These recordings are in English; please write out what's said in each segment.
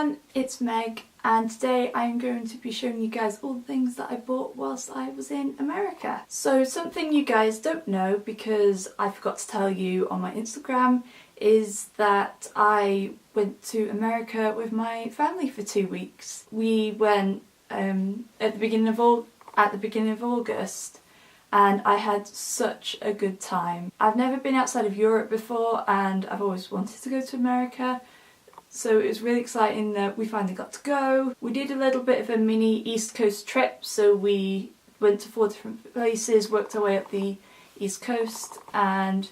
everyone, it's Meg, and today I'm going to be showing you guys all the things that I bought whilst I was in America. So something you guys don't know, because I forgot to tell you on my Instagram, is that I went to America with my family for 2 weeks. We went at the beginning of August, and I had such a good time. I've never been outside of Europe before, and I've always wanted to go to America. So it was really exciting that we finally got to go. We did a little bit of a mini East Coast trip, so we went to 4 different places, worked our way up the East Coast, and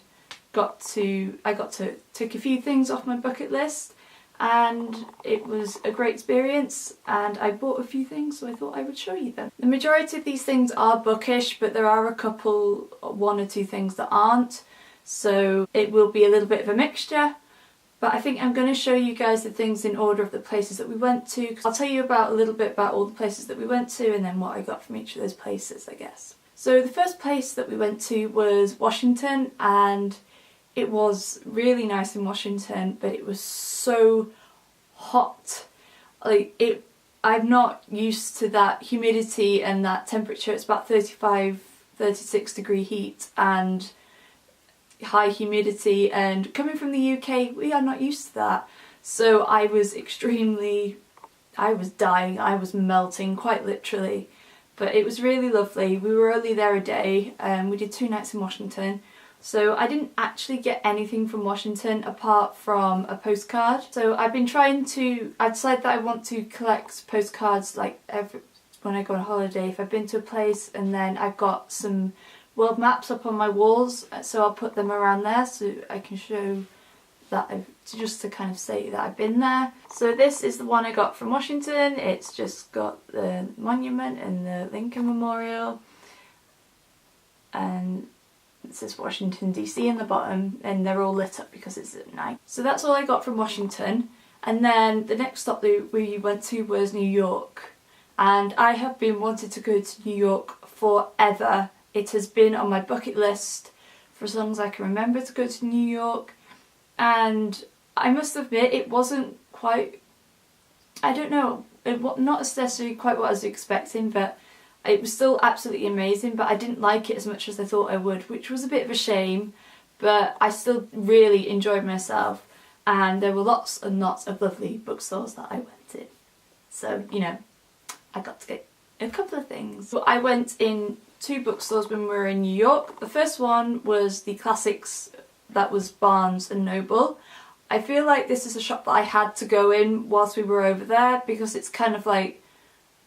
I got to tick a few things off my bucket list, and it was a great experience, and I bought a few things, so I thought I would show you them. The majority of these things are bookish, but there are a couple, 1 or 2 things that aren't, so it will be a little bit of a mixture. But I think I'm going to show you guys the things in order of the places that we went to. I'll tell you a little bit about all the places that we went to, and then what I got from each of those places, I guess. So the first place that we went to was Washington, and it was really nice in Washington, but it was so hot. I'm not used to that humidity and that temperature. It's about 35, 36 degree heat and high humidity, and coming from the UK, we are not used to that. So I was dying, I was melting quite literally, but it was really lovely. We were only there a day, we did 2 nights in Washington, so I didn't actually get anything from Washington apart from a postcard. So I decided that I want to collect postcards when I go on holiday. If I've been to a place, and then I've got some world maps up on my walls, so I'll put them around there so I can show that just to kind of say that I've been there. So this is the one I got from Washington. It's just got the monument and the Lincoln Memorial, and it says Washington DC in the bottom, and they're all lit up because it's at night. So that's all I got from Washington. And then the next stop that we went to was New York, and I have been wanting to go to New York forever. It has been on my bucket list for as long as I can remember to go to New York, and I must admit it wasn't quite, I don't know, not necessarily quite what I was expecting, but it was still absolutely amazing, but I didn't like it as much as I thought I would, which was a bit of a shame, but I still really enjoyed myself, and there were lots and lots of lovely bookstores that I went to. So, you know, I got to get a couple of things. So I went in 2 bookstores when we were in New York. The first one was the Classics, that was Barnes and Noble. I feel like this is a shop that I had to go in whilst we were over there, because it's kind of like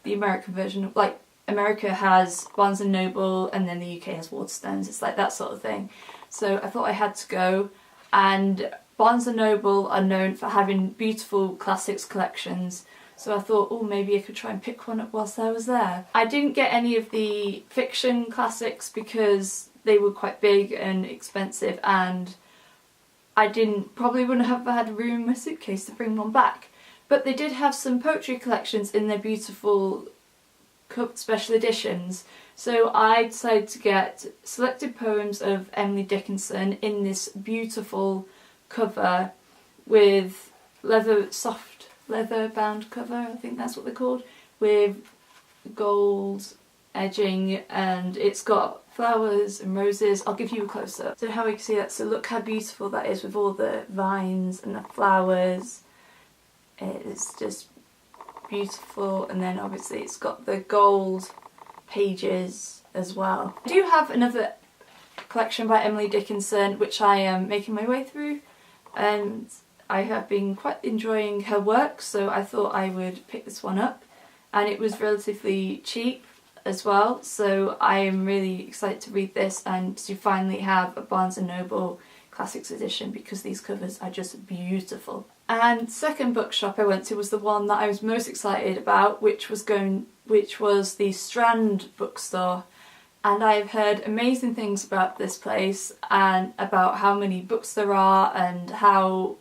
the American version of, like, America has Barnes and Noble and then the UK has Waterstones. It's like that sort of thing. So I thought I had to go, and Barnes and Noble are known for having beautiful classics collections. So I thought, oh, maybe I could try and pick one up whilst I was there. I didn't get any of the fiction classics because they were quite big and expensive, and I probably wouldn't have had room in my suitcase to bring one back. But they did have some poetry collections in their beautiful special editions. So I decided to get selected poems of Emily Dickinson in this beautiful cover with soft leather bound cover, I think that's what they're called, with gold edging, and it's got flowers and roses. I'll give you a close up so how we can see that. So look how beautiful that is with all the vines and the flowers. It's just beautiful, and then obviously it's got the gold pages as well. I do have another collection by Emily Dickinson which I am making my way through, and I have been quite enjoying her work, so I thought I would pick this one up, and it was relatively cheap as well, so I am really excited to read this and to finally have a Barnes & Noble Classics edition, because these covers are just beautiful. And second bookshop I went to was the one that I was most excited about, which was the Strand bookstore. And I've heard amazing things about this place, and about how many books there are, and how,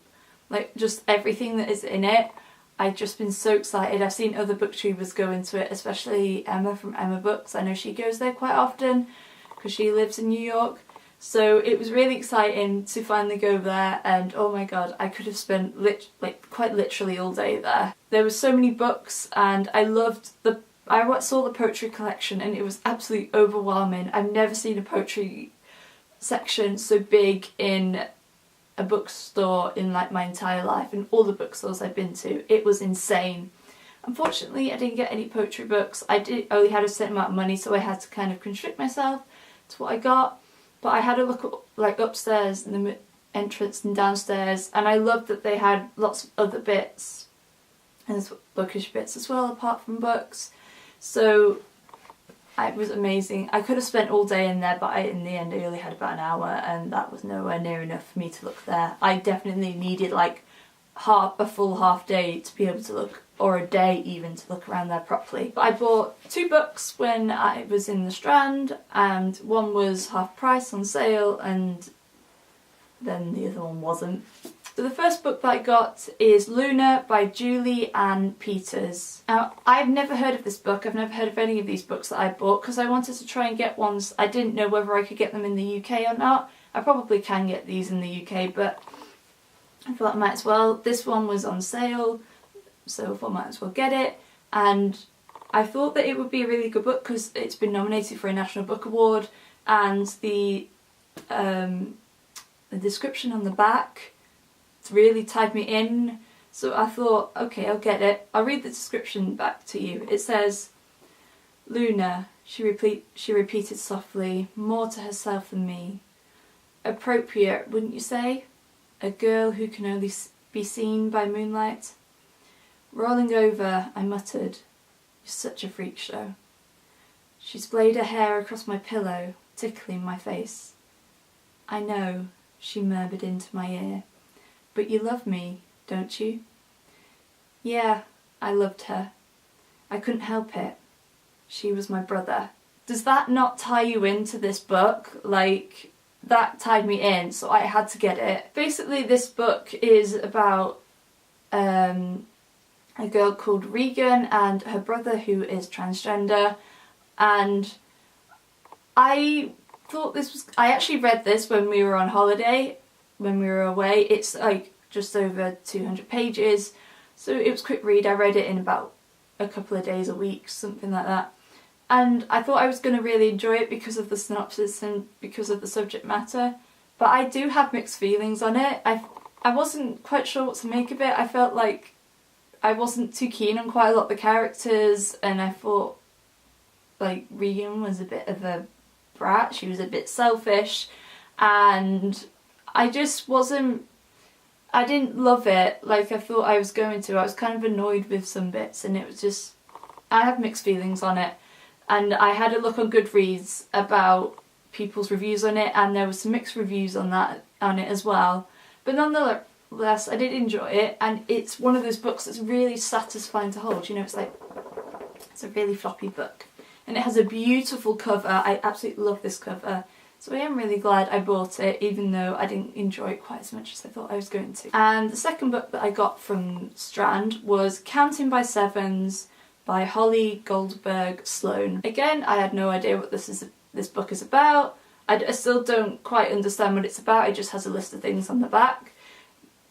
like, just everything that is in it. I've just been so excited. I've seen other booktubers go into it, especially Emma from Emma Books. I know she goes there quite often because she lives in New York. So it was really exciting to finally go there, and oh my god, I could have spent quite literally all day there. There were so many books, and I saw the poetry collection and it was absolutely overwhelming. I've never seen a poetry section so big in a bookstore in like my entire life, and all the bookstores I've been to. It was insane. Unfortunately, I didn't get any poetry books. I only had a certain amount of money, so I had to kind of constrict myself to what I got. But I had a look at like upstairs in the entrance and downstairs, and I loved that they had lots of other bits and bookish bits as well apart from books. So it was amazing. I could have spent all day in there, but in the end I only had about an hour, and that was nowhere near enough for me to look there. I definitely needed like a full half day to be able to look, or a day even, to look around there properly. But I bought 2 books when I was in the Strand, and one was half price on sale and then the other one wasn't. So the first book that I got is Lunar by Julie Ann Peters. Now, I've never heard of this book. I've never heard of any of these books that I bought because I wanted to try and get ones. I didn't know whether I could get them in the UK or not. I probably can get these in the UK, but I thought I might as well. This one was on sale, so I thought I might as well get it. And I thought that it would be a really good book because it's been nominated for a National Book Award, and the description on the back really tied me in. So I thought, okay, I'll get it. I'll read the description back to you. It says, "Lunar," she repeated softly, more to herself than me. "Appropriate, wouldn't you say? A girl who can only be seen by moonlight." Rolling over, I muttered, "You're such a freak show." She splayed her hair across my pillow, tickling my face. "I know," she murmured into my ear, "but you love me, don't you?" Yeah, I loved her. I couldn't help it. She was my brother. Does that not tie you into this book? Like, that tied me in, so I had to get it. Basically, this book is about a girl called Regan and her brother who is transgender, and I actually read this when we were on holiday, when we were away. It's like just over 200 pages, so it was a quick read. I read it in about a couple of days, a week, something like that. And I thought I was going to really enjoy it because of the synopsis and because of the subject matter, but I do have mixed feelings on it. I wasn't quite sure what to make of it. I felt like I wasn't too keen on quite a lot of the characters, and I thought like Regan was a bit of a brat. She was a bit selfish, and I didn't love it like I thought I was going to. I was kind of annoyed with some bits, and it was just, I have mixed feelings on it. And I had a look on Goodreads about people's reviews on it, and there were some mixed reviews on it as well. But nonetheless, I did enjoy it, and it's one of those books that's really satisfying to hold. You know, it's a really floppy book, and it has a beautiful cover. I absolutely love this cover, so I am really glad I bought it, even though I didn't enjoy it quite as much as I thought I was going to. And the second book that I got from Strand was Counting by Sevens by Holly Goldberg Sloan. Again, I had no idea what this book is about. I still don't quite understand what it's about. It just has a list of things on the back.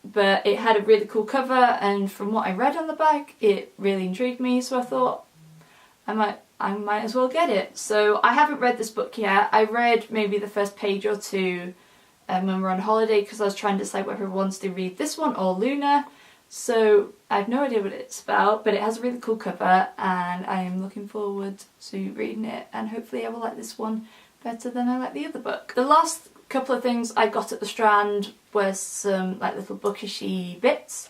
But it had a really cool cover, and from what I read on the back, it really intrigued me, so I thought I might as well get it. So I haven't read this book yet. I read maybe the first page or two when we were on holiday, because I was trying to decide whether I wanted to read this one or Lunar. So I have no idea what it's about, but it has a really cool cover, and I am looking forward to reading it, and hopefully I will like this one better than I like the other book. The last couple of things I got at the Strand were some like little bookishy bits.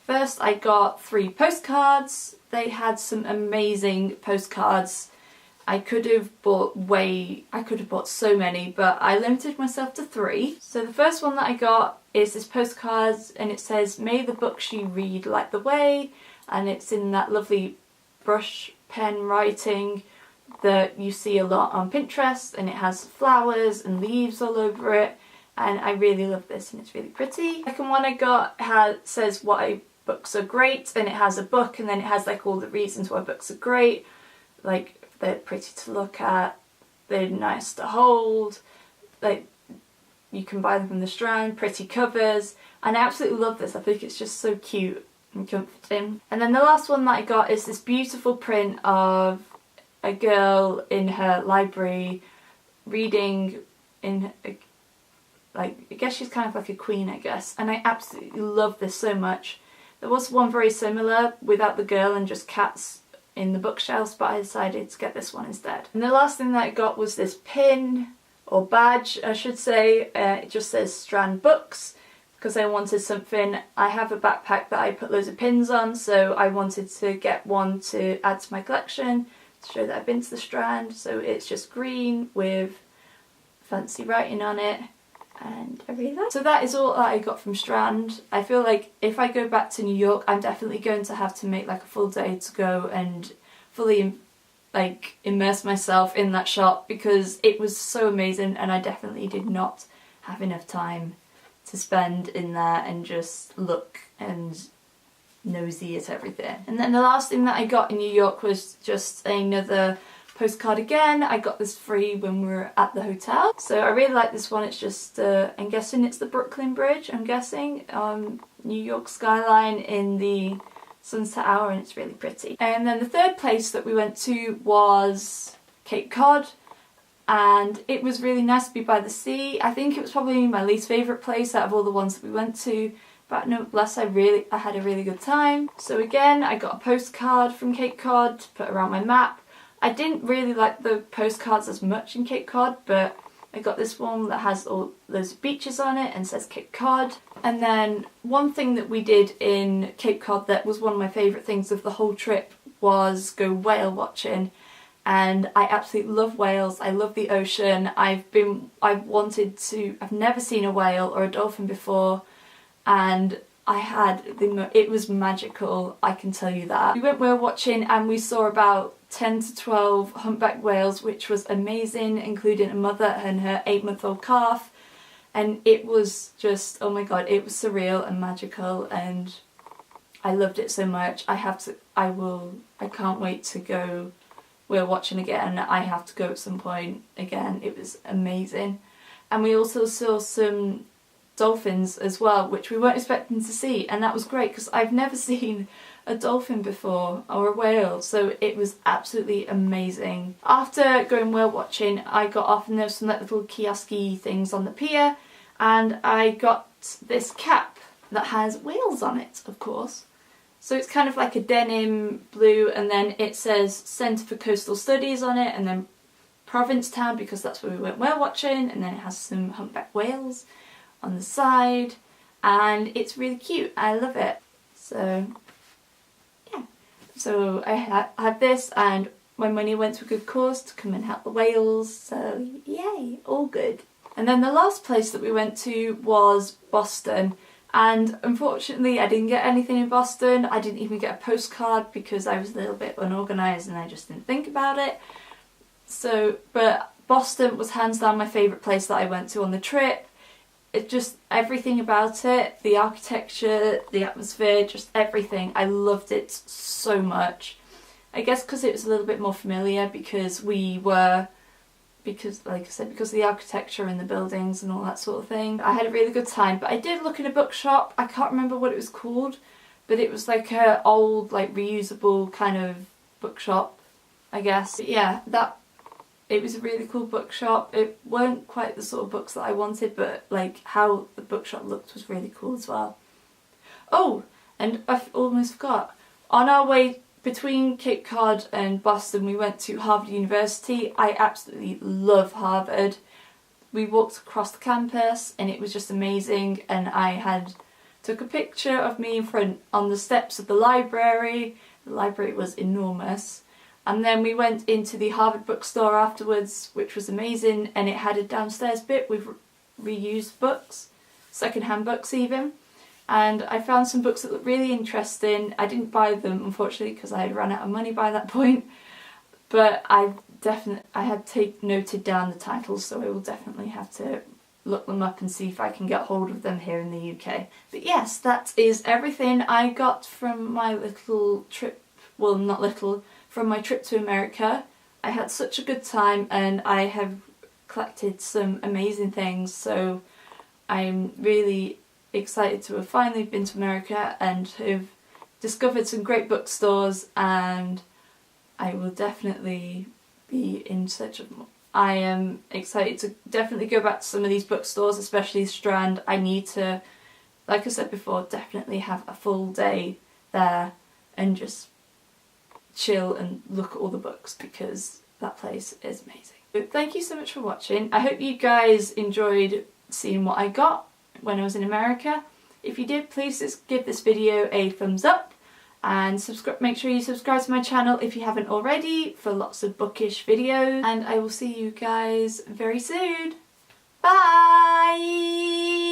First, I got 3 postcards. They had some amazing postcards. I could have bought so many, but I limited myself to 3. So the first one that I got is this postcard, and it says, "May the books you read light the way," and it's in that lovely brush pen writing that you see a lot on Pinterest, and it has flowers and leaves all over it, and I really love this, and it's really pretty. The second one I got says why books are great, and it has a book, and then it has like all the reasons why books are great, like they're pretty to look at, they're nice to hold, like You can buy them from the Strand, pretty covers, and I absolutely love this. I think it's just so cute and comforting. And then the last one that I got is this beautiful print of a girl in her library reading in I guess she's kind of like a queen, I guess, and I absolutely love this so much. There was one very similar without the girl and just cats in the bookshelves, but I decided to get this one instead. And the last thing that I got was this pin, or badge I should say. It just says Strand Books, because I wanted something. I have a backpack that I put loads of pins on, so I wanted to get one to add to my collection to show that I've been to the Strand. So it's just green with fancy writing on it, and I really like it. So that is all that I got from Strand. I feel like if I go back to New York, I'm definitely going to have to make like a full day to go and fully like immerse myself in that shop, because it was so amazing and I definitely did not have enough time to spend in there and just look and nosy at everything. And then the last thing that I got in New York was just another postcard again. I got this free when we were at the hotel, so I really like this one. It's just I'm guessing it's the Brooklyn Bridge, I'm guessing, New York skyline in the sunset hour, and it's really pretty. And then the third place that we went to was Cape Cod, and it was really nice to be by the sea. I think it was probably my least favourite place out of all the ones that we went to, but nonetheless I had a really good time. So again, I got a postcard from Cape Cod to put around my map. I didn't really like the postcards as much in Cape Cod, but I got this one that has all those beaches on it and says Cape Cod. And then one thing that we did in Cape Cod that was one of my favourite things of the whole trip was go whale watching. And I absolutely love whales. I love the ocean. I've never seen a whale or a dolphin before, and it was magical, I can tell you that. We went whale watching and we saw about 10 to 12 humpback whales, which was amazing, including a mother and her 8-month-old calf. And it was just, oh my god, it was surreal and magical, and I loved it so much. I can't wait to go whale watching again. I have to go at some point again. It was amazing. And we also saw some dolphins as well, which we weren't expecting to see, and that was great because I've never seen a dolphin before, or a whale, so it was absolutely amazing. After going whale watching, I got off and there was some little kiosky things on the pier, and I got this cap that has whales on it, of course. So it's kind of like a denim blue, and then it says Centre for Coastal Studies on it, and then Provincetown, because that's where we went whale watching, and then it has some humpback whales on the side, and it's really cute. I love it. So yeah, so I had this, and my money went to a good cause to come and help the whales, so yay, all good. And then the last place that we went to was Boston, and unfortunately I didn't get anything in Boston. I didn't even get a postcard because I was a little bit unorganised and I just didn't think about it. So, but Boston was hands down my favourite place that I went to on the trip. It just, everything about it, the architecture, the atmosphere, just everything. I loved it so much. I guess because it was a little bit more familiar, because like I said, because of the architecture and the buildings and all that sort of thing. I had a really good time, but I did look in a bookshop. I can't remember what it was called, but it was like a old, like reusable kind of bookshop, I guess. But yeah, it was a really cool bookshop. It weren't quite the sort of books that I wanted, but like how the bookshop looked was really cool as well. Oh, and I almost forgot. On our way between Cape Cod and Boston, we went to Harvard University. I absolutely love Harvard. We walked across the campus and it was just amazing, and I took a picture of me in front on the steps of the library. The library was enormous. And then we went into the Harvard bookstore afterwards, which was amazing, and it had a downstairs bit with reused books, second-hand books even. And I found some books that looked really interesting. I didn't buy them, unfortunately, because I had run out of money by that point. But I had noted down the titles, so I will definitely have to look them up and see if I can get hold of them here in the UK. But yes, that is everything I got from my little trip. Well, not little. From my trip to America. I had such a good time, and I have collected some amazing things, so I'm really excited to have finally been to America and have discovered some great bookstores, and I will definitely be in search of more. I am excited to definitely go back to some of these bookstores, especially Strand. I need to, like I said before, definitely have a full day there and just chill and look at all the books, because that place is amazing. So thank you so much for watching. I hope you guys enjoyed seeing what I got when I was in America. If you did, please just give this video a thumbs up and make sure you subscribe to my channel if you haven't already for lots of bookish videos, and I will see you guys very soon. Bye!